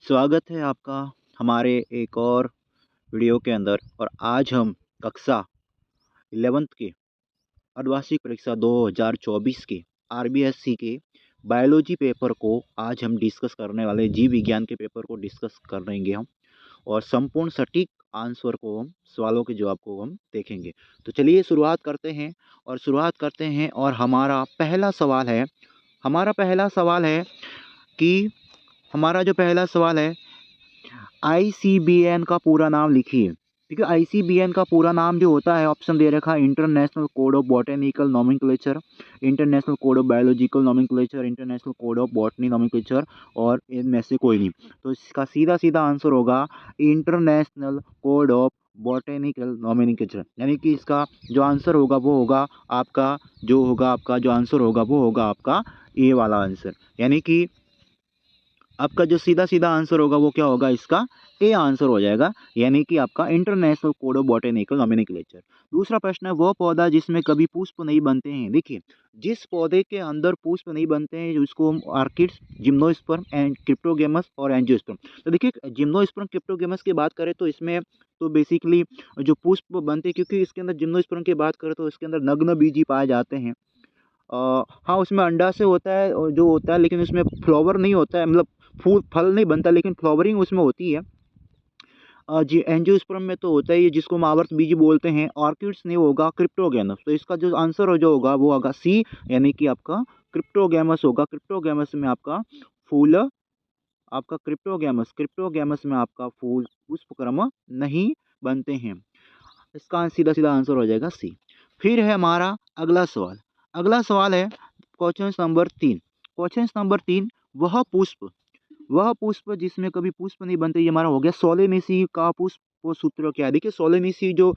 स्वागत है आपका हमारे एक और वीडियो के अंदर। और आज हम कक्षा 11th की अर्धवार्षिक परीक्षा 2024 के आरबीएससी के बायोलॉजी पेपर को आज हम डिस्कस करने वाले, जीव विज्ञान के पेपर को डिस्कस करेंगे हम। और संपूर्ण सटीक आंसर को हम, सवालों के जवाब को हम देखेंगे। तो चलिए शुरुआत करते हैं और हमारा जो पहला सवाल है, आईसीबीएन का पूरा नाम लिखिए। ठीक है, आईसीबीएन का पूरा नाम जो होता है, ऑप्शन दे रखा है international code of botanical nomenclature, international code of biological nomenclature, international code of botany nomenclature, और इनमें से कोई नहीं। तो इसका सीधा सीधा आंसर होगा international code of botanical nomenclature. यानी कि इसका जो आंसर होगा वो होगा आपका, जो आंसर होगा वो होगा आपका ए वाला आंसर। यानी कि आपका जो सीधा सीधा आंसर होगा वो क्या होगा, इसका ए आंसर हो जाएगा। यानी कि आपका international code of botanical nomenclature. दूसरा प्रश्न है, वो पौधा जिसमें कभी पुष्प नहीं बनते हैं। देखिए, जिस पौधे के अंदर पुष्प नहीं बनते हैं उसको हम ऑर्किड्स, जिम्नोस्पर्म एंड क्रिप्टोगेमस और एंजियोस्पर्म। तो देखिए, जिम्नोस्पर्म क्रिप्टोगेमस की बात करें तो इसमें तो बेसिकली जो पुष्प बनते हैं, क्योंकि इसके अंदर जिम्नोस्पर्म की बात करें तो इसके अंदर नग्न बीज ही पाए जाते हैं। हाँ, उसमें अंडा से होता है और जो होता है, लेकिन उसमें फ्लावर नहीं होता है, मतलब फूल फल नहीं बनता, लेकिन फ्लावरिंग उसमें होती है। जी, एंजियोस्पर्म में तो होता ही है, जिसको हम आवर्त बीज बोलते हैं। ऑर्किड्स नहीं होगा, क्रिप्टोगैमस। तो इसका जो आंसर हो जो होगा वो होगा सी, यानी कि आपका क्रिप्टोगैमस होगा। क्रिप्टोगैमस में आपका फूल, आपका क्रिप्टोगैमस में आपका फूल पुष्पक्रम नहीं बनते हैं। इसका सीधा सीधा आंसर हो जाएगा सी। फिर है हमारा अगला सवाल है क्वेश्चन नंबर 3। वह पुष्प वह पुष्प जिसमें कभी पुष्प नहीं बनते, ये हमारा हो गया सोलेनेसी का पुष्प सूत्र क्या है। देखिए, सोलेनेसी जो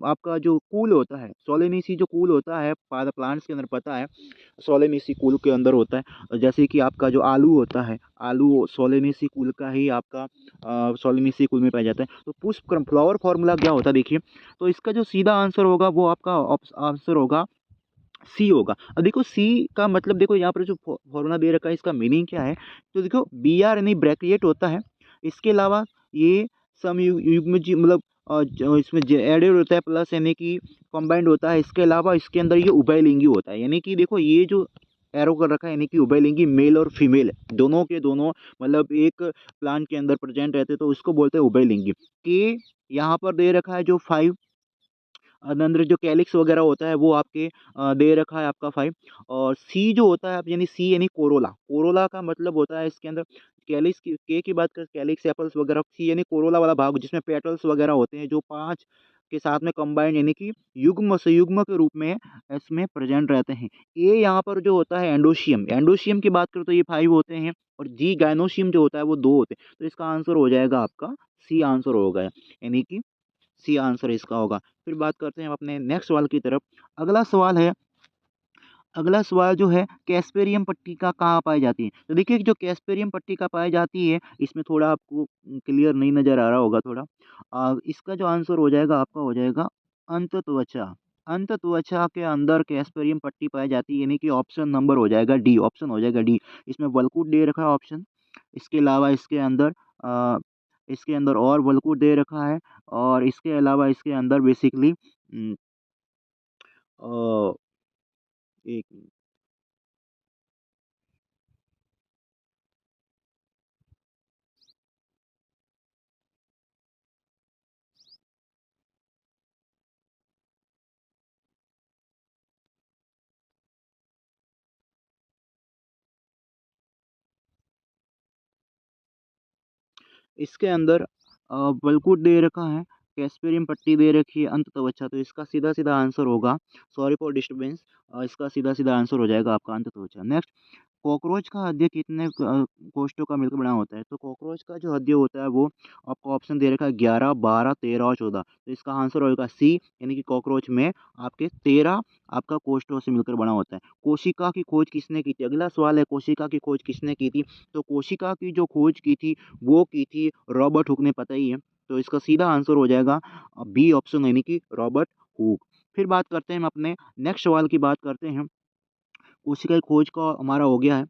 आपका जो कूल होता है, सोलेनेसी जो कूल होता है प्लांट्स के अंदर, पता है सोलेनेसी कूल के अंदर होता है। जैसे कि आपका जो आलू होता है, आलू सोलेनेसी कूल का ही आपका सोलेनेसी कूल में पाया जाता है। तो पुष्प क्रम, फ्लावर फॉर्मूला क्या होता है देखिए। तो इसका जो सीधा आंसर होगा वो आपका आंसर होगा सी होगा। अब देखो, सी का मतलब, देखो यहाँ पर जो फॉर्मूला दे रखा है इसका मीनिंग क्या है। तो देखो, बी आर यानी ब्रैकेट होता है। इसके अलावा ये सम युग्म जी, मतलब इसमें एडेड होता है, प्लस यानी कि कंबाइंड होता है। इसके अलावा इसके अंदर ये उभयलिंगी होता है। यानी कि देखो, ये जो एरो कर रखा है, यानी कि उभयलिंगी, मेल और फीमेल दोनों के दोनों, मतलब एक प्लांट के अंदर प्रेजेंट रहते हैं, तो उसको बोलते हैं उभयलिंगी। के यहाँ पर दे रखा है जो 5, अंदर जो कैलिक्स वगैरह होता है वो आपके दे रखा है आपका 5। और सी जो होता है, आप यानी सी यानी कोरोला, कोरोला का मतलब होता है इसके अंदर कैलिक्स की, के बात कर कैलिक्स एपल्स वगैरह। सी यानी कोरोला वाला भाग जिसमें पेटल्स वगैरह होते हैं, जो 5 के साथ में कंबाइंड, यानी कि युग्म संयुग्म के रूप में इसमें प्रेजेंट रहते हैं। ए यहाँ पर जो होता है एंडोशियम, एंडोशियम की बात करें तो ये 5 होते हैं। और जी गायनोशियम जो होता है वो 2 होते हैं। तो इसका आंसर हो जाएगा आपका सी आंसर होगा, यानी कि सी आंसर इसका होगा। फिर बात करते हैं हम अपने नेक्स्ट सवाल की तरफ। अगला सवाल है अगला सवाल जो है, कैस्पेरियम पट्टिका कहाँ पाई जाती है। तो देखिए, जो कैस्पेरियम पट्टिका पाई जाती है, इसमें थोड़ा आपको क्लियर नहीं नज़र आ रहा होगा थोड़ा। इसका जो आंसर हो जाएगा आपका हो जाएगा अंतत्वचा। अंतत्वचा के अंदर कैस्पेरियम पट्टी पाई जाती है, यानी कि ऑप्शन नंबर हो जाएगा डी, ऑप्शन हो जाएगा डी। इसमें वल्कुट दे रखा है ऑप्शन। इसके अलावा अ, इसके अंदर और वल्कुट दे रखा है। और इसके अलावा इसके अंदर बेसिकली एक, इसके अंदर बलकूट दे रखा है, कैस्पेरियम पट्टी दे रखी है, अंतत्वचा। तो इसका सीधा सीधा आंसर होगा, सॉरी फॉर डिस्टर्बेंस, इसका सीधा सीधा आंसर हो जाएगा आपका अंतत्वचा। नेक्स्ट, कॉकरोच का हृदय कितने कोष्ठों का मिलकर बना होता है। तो कॉकरोच का जो हृदय होता है वो आपको ऑप्शन दे रखा है 11, 12, 13 और 14। तो इसका आंसर होगा सी, यानी कि कॉकरोच में आपके 13 आपका कोष्ठों से मिलकर बना होता है। कोशिका की खोज किसने की थी। अगला सवाल है, कोशिका की खोज किसने की थी। तो कोशिका की जो खोज की थी वो की थी रॉबर्ट हुक ने, पता ही है। तो इसका सीधा आंसर हो जाएगा बी ऑप्शन, यानी कि रॉबर्ट हुक। फिर बात करते हैं हम अपने नेक्स्ट सवाल की बात करते हैं। कोशिका की खोज का हमारा हो गया है।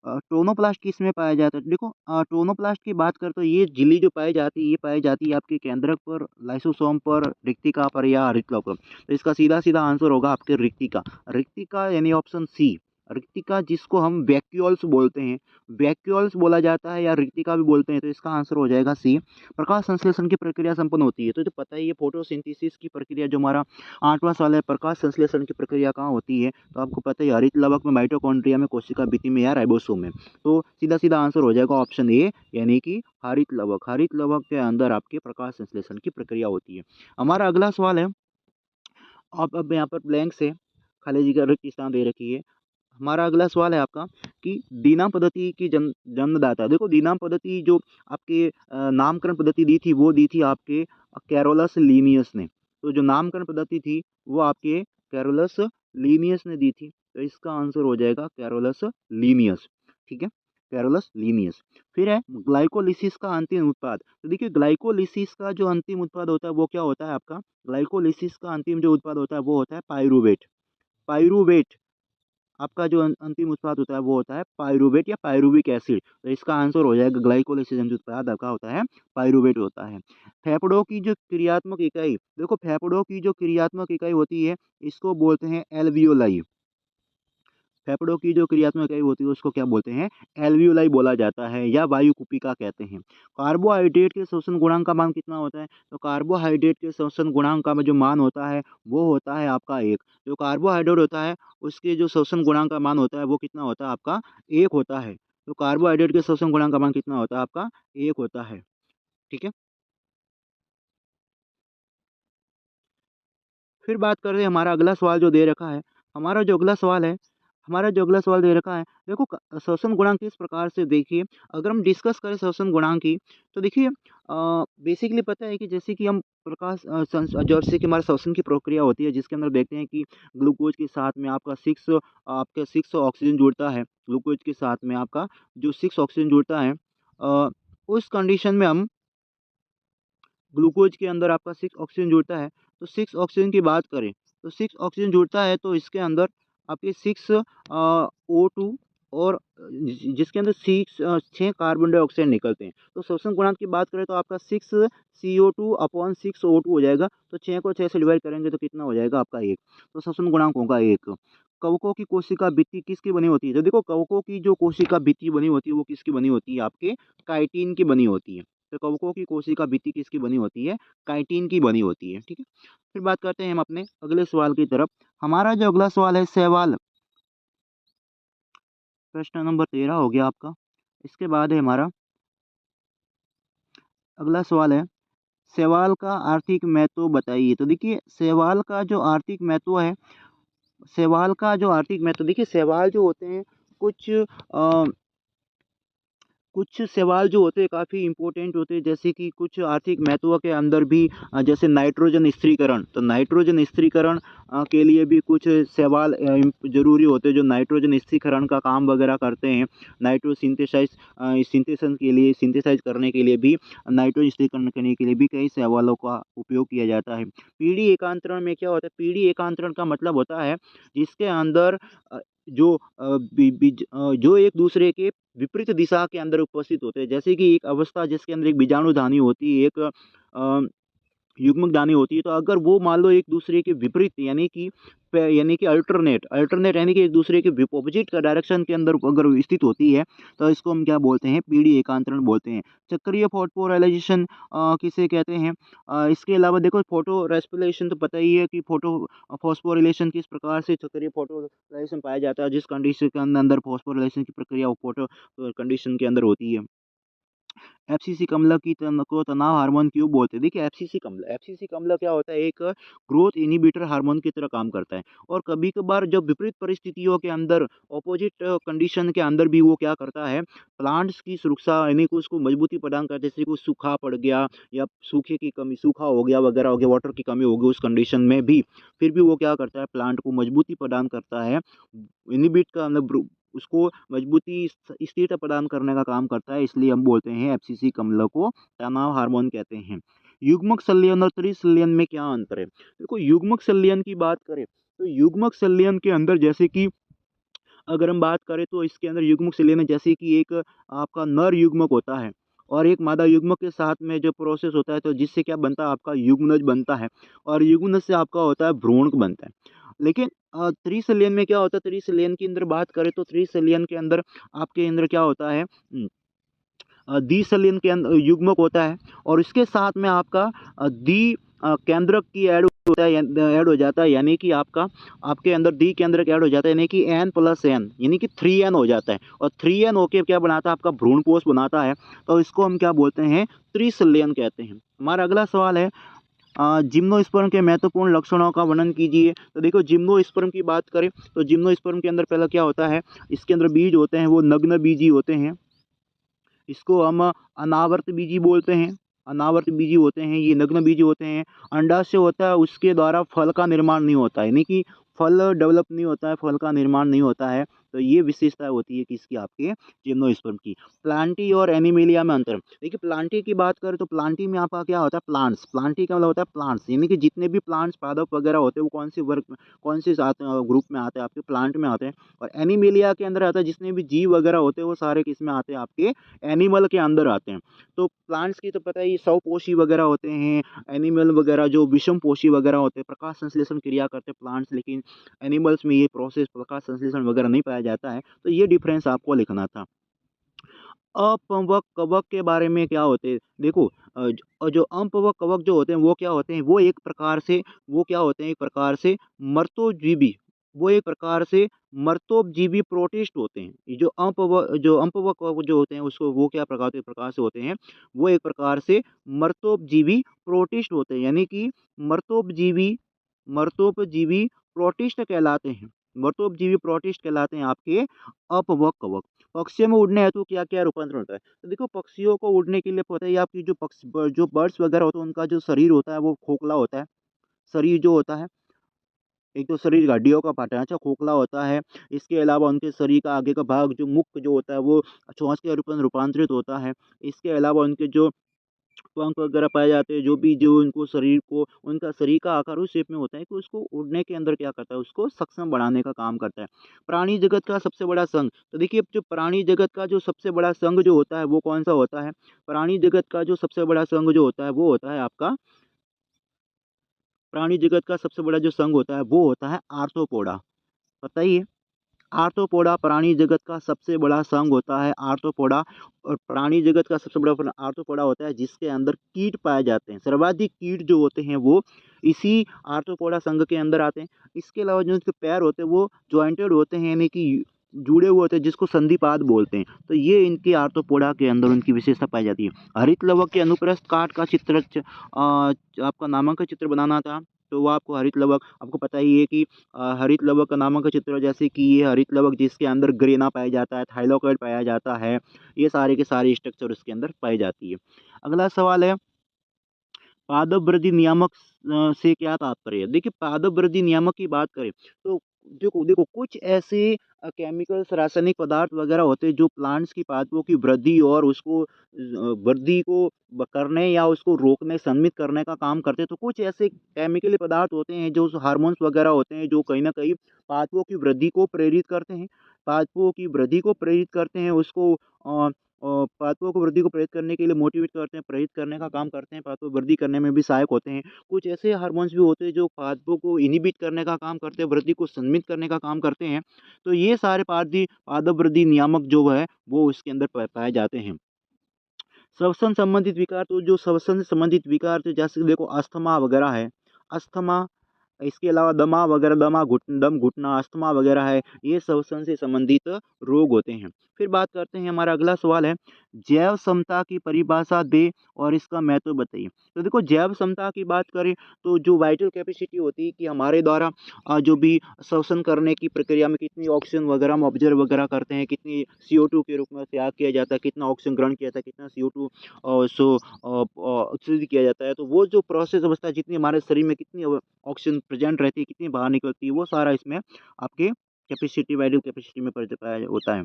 टोनोप्लास्ट किसमें पाया जाता है? देखो टोनोप्लास्ट की बात करें तो ये झिल्ली जो पाई जाती है, ये पाई जाती है आपके केंद्रक पर, लाइसोसोम पर, रिक्तिका पर या हृदय पर। तो इसका सीधा-सीधा आंसर होगा आपके रिक्तिका। रिक्तिका यानी ऑप्शन सी। रिक्तिका जिसको हम वैक्यूल्स बोलते हैं, वैक्यूल्स बोला जाता है या रिक्तिका भी बोलते हैं, तो इसका आंसर हो जाएगा सी। प्रकाश संश्लेषण की प्रक्रिया संपन्न होती है, तो पता ही है फोटोसिंथेसिस की प्रक्रिया जो हमारा 8वां सवाल है, प्रकाश संश्लेषण की प्रक्रिया कहाँ होती है? तो आपको पता है हरित लवक में, माइटोकॉन्ड्रिया में, कोशिका भित्ति में या राइबोसोम में। तो सीधा-सीधा आंसर हो जाएगा ऑप्शन ए, यानी कि हरित लवक। हरित लवक के अंदर आपके प्रकाश संश्लेषण की प्रक्रिया होती है। हमारा अगला सवाल है, आप अब यहाँ पर ब्लैंक्स है, खाली जगह रिक्त स्थान दे रखी है। हमारा अगला सवाल है आपका कि दीना पद्धति की जन्मदाता। देखो दीना पद्धति जो आपके नामकरण पद्धति दी थी, वो दी थी आपके कैरोलस लीनियस ने। तो जो नामकरण पद्धति थी वो आपके कैरोलस लीनियस ने दी थी। तो इसका आंसर हो जाएगा कैरोलस लीनियस। ठीक है, कैरोलस लीनियस। फिर है ग्लाइकोलिसिस का अंतिम उत्पाद। तो देखिए ग्लाइकोलिसिस का जो अंतिम उत्पाद होता है वो क्या होता है आपका? ग्लाइकोलिसिस का अंतिम जो उत्पाद होता है वो होता है पाइरूवेट। पाइरूवेट आपका जो अंतिम उत्पाद होता है वो होता है पाइरूवेट या पाइरूविक एसिड। तो इसका आंसर हो जाएगा ग्लाइकोलिसिस जो उत्पाद आपका होता है पाइरूवेट होता है। फेफड़ों की जो क्रियात्मक इकाई, देखो फेफड़ों की जो क्रियात्मक इकाई होती है इसको बोलते हैं एल्वियोलाई। फेफड़ों की जो क्रियात्मक इकाई होती है उसको क्या बोलते हैं? एल्वियोलाई बोला जाता है या वायु कुपिका कहते हैं। कार्बोहाइड्रेट के शोषण गुणांक का मान कितना होता है? तो कार्बोहाइड्रेट के शोषण गुणांक का जो मान होता है वो होता है आपका 1। जो कार्बोहाइड्रेट होता है उसके जो शोषण गुणांक का मान होता है वो कितना होता है आपका? 1 होता है। तो कार्बोहाइड्रेट के शोषण गुणांक का मान कितना होता है आपका? 1 होता है। ठीक है। फिर बात करते हैं हमारा अगला सवाल जो दे रखा है। हमारा जो अगला सवाल है हमारा जो अगला सवाल दे रखा है, देखो श्वसन गुणांक किस प्रकार से देखिए, अगर हम डिस्कस करें श्वसन गुणांक की, तो देखिए बेसिकली पता है कि जैसे कि हम प्रकाश जैसे कि हमारे श्वसन की प्रक्रिया होती है जिसके अंदर देखते हैं कि ग्लूकोज के साथ में आपका 6 ऑक्सीजन जुड़ता है। ग्लूकोज के साथ में आपका जो 6 ऑक्सीजन जुड़ता है, उस कंडीशन में हम ग्लूकोज के अंदर आपका 6 ऑक्सीजन जुड़ता है, तो 6 ऑक्सीजन की बात करें, तो 6 ऑक्सीजन जुड़ता है तो इसके अंदर आपके 6 O2 और जिसके अंदर 6 कार्बन डाइऑक्साइड निकलते हैं। तो श्वसन गुणांक की बात करें तो आपका 6 CO2 अपॉन 6 O2 हो जाएगा, तो 6 को 6 से डिवाइड करेंगे तो कितना हो जाएगा आपका 1। तो श्वसन गुणांक होगा 1। कवकों की कोशिका भित्ति किसकी बनी होती है? तो देखो कवकों की जो कोशिका भित्ति बनी होती है वो किसकी बनी होती है? आपके काइटिन की बनी होती है। तो कवकों की कोशिका भित्ति किसकी बनी होती है? काइटिन की बनी होती है। ठीक है। फिर बात करते हैं हम अपने अगले सवाल की तरफ। हमारा जो अगला सवाल है सवाल प्रश्न नंबर 13 हो गया आपका। इसके बाद है हमारा अगला सवाल है, शैवाल का आर्थिक महत्व बताइए। तो देखिए शैवाल का जो आर्थिक महत्व है, शैवाल का जो आर्थिक महत्व, देखिए शैवाल जो होते हैं कुछ कुछ सवाल जो होते हैं काफ़ी इम्पोर्टेंट होते हैं, जैसे कि कुछ आर्थिक महत्व के अंदर भी जैसे नाइट्रोजन स्थिरीकरण, तो नाइट्रोजन स्थिरीकरण के लिए भी कुछ सवाल ज़रूरी होते हैं जो नाइट्रोजन स्थिरीकरण का काम वगैरह करते हैं। नाइट्रो सिंथेशन के लिए, सिंथेसाइज करने के लिए भी, नाइट्रोजन स्थिरीकरण करने के लिए भी कई सवालों का उपयोग किया जाता है। पीढ़ी एकांतरण में क्या होता है? पीढ़ी एकांतरण का मतलब होता है जिसके अंदर जो जो एक दूसरे के विपरीत दिशा के अंदर उपस्थित होते हैं। जैसे कि एक अवस्था जिसके अंदर एक बीजाणुधानी होती है, एक युग्मक दानी होती है, तो अगर वो मान लो एक दूसरे के विपरीत यानी कि अल्टरनेट अल्टरनेट यानी कि एक दूसरे के अपोजिट का डायरेक्शन के अंदर अगर स्थित होती है, तो इसको हम क्या बोलते हैं? पीढ़ी एकांतरण बोलते हैं। चक्रीय फॉस्फोराइलेशन किसे कहते हैं? इसके अलावा देखो फोटो रेस्पिरेशन तो पता ही है कि फोटो फॉस्फोरिलेशन किस प्रकार से चक्रीय फॉस्फोराइलेशन पाया जाता है, जिस कंडीशन के अंदर फॉस्फोरिलेशन की प्रक्रिया वो फोटो कंडीशन के अंदर होती है। एफसीसी कमला को तनाव हार्मोन क्यों बोलते हैं? देखिए एफसीसी कमला क्या होता है? एक ग्रोथ इनहिबिटर हार्मोन की तरह काम करता है, और कभी-कभार जब विपरीत परिस्थितियों के अंदर, अपोजिट कंडीशन के अंदर भी वो क्या करता है, प्लांट्स की सुरक्षा यानी कि उसको मजबूती प्रदान करता है। जैसे कोई सूखा पड़ गया या सूखे की कमी, सूखा हो गया वगैरह हो गया, वाटर की कमी हो गई उस कंडीशन में भी, फिर भी वो क्या करता है, प्लांट को मजबूती प्रदान करता है। इनहिबिट का मतलब उसको मजबूती, स्थिरता प्रदान करने का काम करता है, इसलिए हम बोलते हैं एफसीसी कमला को तनाव हार्मोन कहते हैं। युग्मक संलयन और त्रिसंलयन में क्या अंतर है? देखो युग्मक संलयन की बात करें तो युग्मक संलयन के अंदर जैसे कि अगर हम बात करें तो इसके अंदर युग्मक से लेना, जैसे कि एक आपका नर युग्मक होता है और एक मादा युग्मक के साथ में जो प्रोसेस होता है, तो जिससे क्या बनता है, आपका युग्मनज बनता है और युग्मनज से आपका होता है भ्रूणक बनता है। लेकिन त्रिसलियन में क्या होता है, त्रिसलियन के अंदर बात करें तो त्रिसलियन के अंदर आपके अंदर क्या होता है, द्विसलियन के युग्मक होता है और इसके साथ में आपका केंद्रक की ऐड होता है, ऐड हो जाता है, यानी कि आपके अंदर दी केंद्रक ऐड हो जाता है, यानी कि n+n यानी कि 3n हो जाता है और 3n होके क्या बनाता है, आपका भ्रूणपोष बनाता है। तो इसको हम क्या बोलते हैं, त्रिसलियन कहते हैं। हमारा अगला सवाल है, जिम्नोस्पर्म के महत्वपूर्ण लक्षणों का वर्णन कीजिए। तो देखो, जिम्नोस्पर्म की बात करें तो जिम्नोस्पर्म के अंदर पहला क्या होता है, इसके अंदर बीज होते हैं वो नग्न बीजी होते हैं। इसको हम अनावर्त बीजी बोलते हैं। अनावर्त बीजी होते हैं, ये नग्न बीजी होते हैं। अंडाशय होता है, उसके द्वारा फल का निर्माण नहीं होता है, यानी कि फल डेवलप नहीं होता है, फल का निर्माण नहीं होता है। तो ये विशेषता होती है किसकी, आपके जिम्नोस्पर्म की। प्लांटी और एनिमेलिया में अंतर। देखिए, प्लांटी की बात करें तो प्लांटी में आपका क्या होता है, प्लांट्स। प्लांटी का मतलब होता है प्लांट्स, यानी कि जितने भी प्लांट्स पादप वगैरह होते हैं वो कौन से वर्ग में, कौन से ग्रुप में आते हैं, आपके प्लांट में आते हैं। और एनिमेलिया के अंदर आता है जितने भी जीव वगैरह होते हैं वो सारे किस में आते हैं, आपके एनिमल के अंदर आते हैं। तो प्लांट्स की तो पता ही, स्वपोषी वगैरह होते हैं। एनिमल वगैरह जो विषम पोषी वगैरह होते हैं, प्रकाश संश्लेषण क्रिया करते हैं प्लांट्स, लेकिन एनिमल्स में ये प्रोसेस प्रकाश संश्लेषण वगैरह नहीं पाया जाता है। तो ये डिफरेंस आपको लिखना था। अपवक कवक के बारे में क्या होते हैं, देखो, जो अपवक कवक जो होते हैं वो क्या होते हैं, वो एक प्रकार से, वो क्या होते हैं, एक प्रकार से मर्तोजीवी, वो एक प्रकार से मर्तोपजीवी प्रोटिस्ट होते हैं। ये जो अपवक कवक जो होते हैं उसको वो क्या प्रकार से होते हैं, वो एक प्रकार से मर्तोपजीवी प्रोटिस्ट होते हैं, यानी कि मर्तोपजीवी मर्तोपजीवी प्रोटिस्ट कहलाते हैं। मर्तोपजीवी प्रोटिस्ट कहलाते हैं आपके अपवक कवक। पक्षियों में उड़ने हेतु क्या क्या रूपांतरण होता है, तो देखो, पक्षियों को उड़ने के लिए पता है आपकी, जो बर्ड्स वगैरह होते हैं उनका जो शरीर होता है वो खोखला होता है। शरीर जो होता है, एक तो शरीर हड्डियों का ढांचा खोखला होता है। इसके अलावा उनके शरीर का आगे का भाग जो मुख जो होता है वो चोंच के रूप में रूपांतरित होता है। इसके अलावा उनके जो पंख वगैरह पाए जाते हैं, जो भी जो उनको शरीर को, उनका शरीर का आकार उस शेप में होता है कि उसको उड़ने के अंदर क्या करता है, उसको सक्षम बनाने का काम करता है। प्राणी जगत का सबसे बड़ा संघ। तो देखिए, जो प्राणी जगत का जो सबसे बड़ा संघ जो होता है वो कौन सा होता है, प्राणी जगत का जो सबसे बड़ा संघ जो होता है वो होता है आपका, प्राणी जगत का सबसे बड़ा जो संघ होता है वो होता है आर्थ्रोपोडा। पता ही है, आर्थ्रोपोडा प्राणी जगत का सबसे बड़ा संघ होता है, आर्थ्रोपोडा। और प्राणी जगत का सबसे बड़ा आर्थ्रोपोडा होता है जिसके अंदर कीट पाए जाते हैं। सर्वाधिक कीट जो होते हैं वो इसी आर्थ्रोपोडा संघ के अंदर आते हैं। इसके अलावा जो इसके पैर होते हैं वो जॉइंटेड होते हैं, यानी कि जुड़े हुए होते हैं, जिसको संधिपाद बोलते हैं। तो ये इनके आर्थ्रोपोडा के अंदर उनकी विशेषता पाई जाती है। हरित लवक के अनुप्रस्थ काट का चित्र आपका नामांकन चित्र बनाना था, तो वो आपको हरित लवक, आपको पता ही है कि हरित लवक का नामक चित्र, जैसे कि ये हरित लवक जिसके अंदर ग्रेना पाया जाता है, थाइलाकोइड पाया जाता है, ये सारे के सारे स्ट्रक्चर उसके अंदर पाई जाती है। अगला सवाल है, पादप वृद्धि नियामक से क्या तात्पर्य है। देखिए, पादप वृद्धि नियामक की बात करें तो देखो देखो कुछ ऐसे केमिकल्स, रासायनिक पदार्थ वगैरह होते हैं जो प्लांट्स की पादपों की वृद्धि और उसको वृद्धि को करने या उसको रोकने, संमित करने का काम करते हैं। तो कुछ ऐसे केमिकली पदार्थ होते हैं जो हार्मोन्स वगैरह होते हैं जो कहीं ना कहीं पादपों की वृद्धि को प्रेरित करते हैं, पादपों की वृद्धि को प्रेरित करते हैं, उसको पादपों को वृद्धि को प्रेरित करने के लिए मोटिवेट करते हैं, प्रेरित करने का काम करते हैं, पादपों वृद्धि करने में भी सहायक होते हैं। कुछ ऐसे हार्मोन्स भी होते हैं जो पादपों को इनहिबिट करने का काम करते हैं, वृद्धि को संमित करने का काम करते हैं। तो ये सारे पादप वृद्धि नियामक जो है वो इसके अंदर पाए जाते हैं। श्वसन संबंधित विकार, तो जो श्वसन से संबंधित विकार थे, जैसे देखो अस्थमा वगैरह है, अस्थमा, इसके अलावा दमा वगैरह, दम घुटना, अस्थमा वगैरह है, ये श्वसन से संबंधित रोग होते हैं। फिर बात करते हैं, हमारा अगला सवाल है, जैव क्षमता की परिभाषा दे और इसका महत्व बताइए। तो देखो, जैव क्षमता की बात करें तो जो वाइटल कैपेसिटी होती है कि हमारे द्वारा जो भी श्वसन करने की प्रक्रिया में कितनी ऑक्सीजन वगैरह हम ऑब्जर्व वगैरह करते हैं, कितनी CO2 के रूप में त्याग किया जाता है, कितना ऑक्सीजन ग्रहण किया जाता है, कितना CO2 उत्सर्जित किया जाता है। तो वो जो प्रोसेस अवस्था है, जितनी हमारे शरीर में कितनी ऑक्सीजन प्रेजेंट रहती है, कितनी बाहर निकलती है, वो सारा इसमें आपके कैपेसिटी, वाइटल कैपेसिटी में होता है।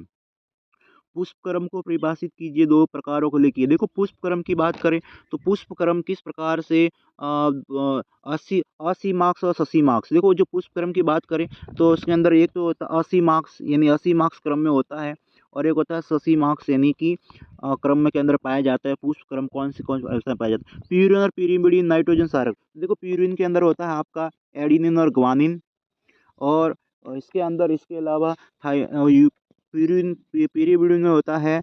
पुष्पक्रम को परिभाषित कीजिए, 2 प्रकारों को लिखिए। देखो पुष्पक्रम की बात करें तो पुष्पक्रम किस प्रकार से 80 मार्क्स और 80 मार्क्स। देखो जो पुष्पक्रम की बात करें तो उसके अंदर एक तो होता है 80 मार्क्स यानी 80 मार्क्स क्रम में होता है, और एक होता है 80 मार्क्स यानी कि क्रम में के अंदर पाया जाता है। पुष्पक्रम कौन अवस्था में पाया जाता है? प्यूरिन और pyrimidine नाइट्रोजन क्षारक। देखो प्यूरिन के अंदर होता है आपका एडेनिन और ग्वानिन, और इसके अंदर इसके अलावा pyrimidine में होता है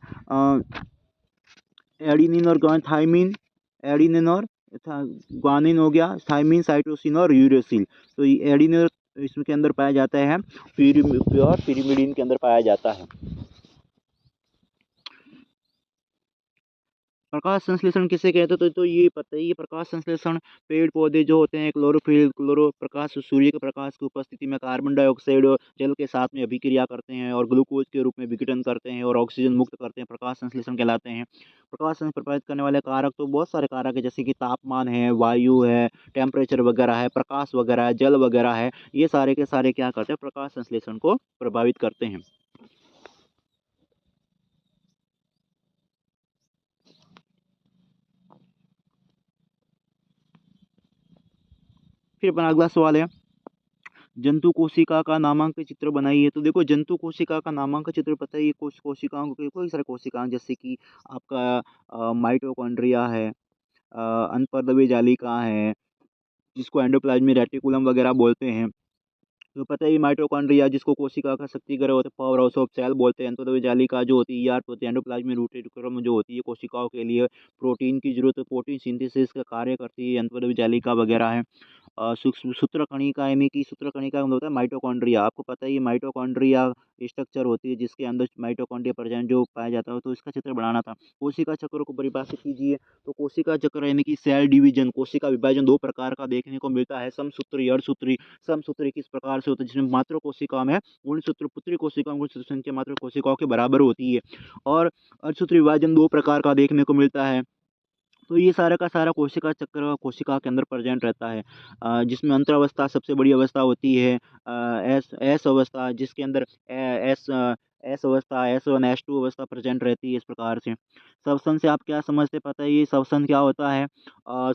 एडेनिन और थायमिन, एडेनिन और ग्वानिन हो गया, थायमिन, साइटोसिन और यूरेसिल। तो ये एडेनिन और इसके अंदर पाया जाता है, और pyrimidine के अंदर पाया जाता है। प्रकाश संश्लेषण किसे कहते हैं? तो ये पता ही है। प्रकाश संश्लेषण पेड़ पौधे जो होते हैं क्लोरोफिल क्लोरो प्रकाश सूर्य के प्रकाश की उपस्थिति में कार्बन डाइऑक्साइड और जल के साथ में अभिक्रिया करते हैं और ग्लूकोज के रूप में विघटन करते हैं और ऑक्सीजन मुक्त करते हैं, प्रकाश संश्लेषण कहलाते हैं। प्रकाश संश्लेषण प्रभावित करने वाले कारक तो बहुत सारे कारक है, जैसे कि तापमान है, वायु है, टेम्परेचर वगैरह है, प्रकाश वगैरह है, जल वगैरह है। ये सारे के सारे क्या करते हैं? प्रकाश संश्लेषण को प्रभावित करते हैं। फिर अपना अगला सवाल है, जंतु कोशिका का नामांक चित्र बनाइए। तो देखो जंतु कोशिका का नामांक चित्र पता ही है। कोशिकाओं को कोई सारे कोशिकाएं, जैसे कि आपका माइटोकॉन्ड्रिया है, अनपरदवी जालिका है, जिसको एंडोप्लाज्मिक रेटिकुलम वगैरह बोलते हैं। तो पता ही माइटोकॉन्ड्रिया जिसको कोशिका का शक्ति ग्रह होता है, पावर हाउस ऑफ सेल बोलते हैं। एंडोप्लाज्मिक जालिका जो होती है, यार होती है एंडोप्लाज्मिक रेटिकुलम जो होती है कोशिकाओं के लिए प्रोटीन की जरूरत है, प्रोटीन सिंथेसिस का कार्य करती है, एंडोप्लाज्मिक जालिका वगैरह है। सूक्ष्म सूत्रकणिका यानी कि सूत्रकणिका का मतलब होता है माइटोकॉन्ड्रिया। आपको पता ही है माइटोकॉन्ड्रिया स्ट्रक्चर होती है जिसके अंदर माइटोकॉन्ड्रिया प्रेजेंट जो पाया जाता है। तो इसका चित्र बनाना था। कोशिका चक्र को परिभाषित कीजिए। तो कोशिका चक्र यानी कि सेल डिवीजन, कोशिका विभाजन 2 प्रकार का देखने को मिलता है, समसूत्री, अर्धसूत्री। समसूत्री किस प्रकार से होता है? जिसमें मात्र कोशिका में गुणसूत्र, पुत्री कोशिका में गुणसूत्र संख्या मात्र कोशिकाओं के बराबर होती है, और अर्धसूत्री विभाजन 2 प्रकार का देखने को मिलता है। तो ये सारा का सारा कोशिका चक्र कोशिका के अंदर प्रेजेंट रहता है, जिसमें अंतरावस्था सबसे बड़ी अवस्था होती है, एस एस अवस्था, जिसके अंदर एस एस अवस्था, S1 S2 अवस्था प्रेजेंट रहती है। इस प्रकार से श्वसन से आप क्या समझते पता है? ये श्वसन क्या होता है?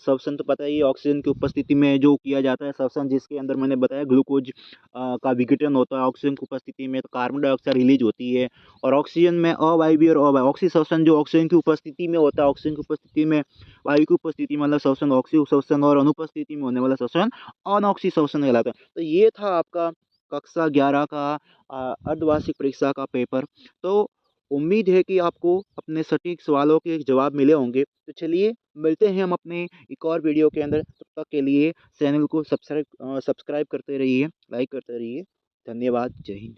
श्वसन तो पता ही है, ऑक्सीजन की उपस्थिति में जो किया जाता है श्वसन, जिसके अंदर मैंने बताया ग्लूकोज का विघटन होता है। ऑक्सीजन की उपस्थिति में तो कार्बन डाइऑक्साइड रिलीज होती है, और ऑक्सीजन में अवायवीय और अवायवीय ऑक्सीश्वसन जो ऑक्सीजन की उपस्थिति में होता है, ऑक्सीजन की उपस्थिति में वायु की उपस्थिति में मतलब श्वसन ऑक्सी श्वसन, और अनुपस्थिति में होने वाला श्वसन अनऑक्सी श्वसन कहलाता है। तो ये था आपका कक्षा 11 का अर्धवार्षिक परीक्षा का पेपर। तो उम्मीद है कि आपको अपने सटीक सवालों के जवाब मिले होंगे। तो चलिए मिलते हैं हम अपने एक और वीडियो के अंदर। तब तक के लिए चैनल को सब्सक्राइब करते रहिए, लाइक करते रहिए। धन्यवाद। जय हिंद।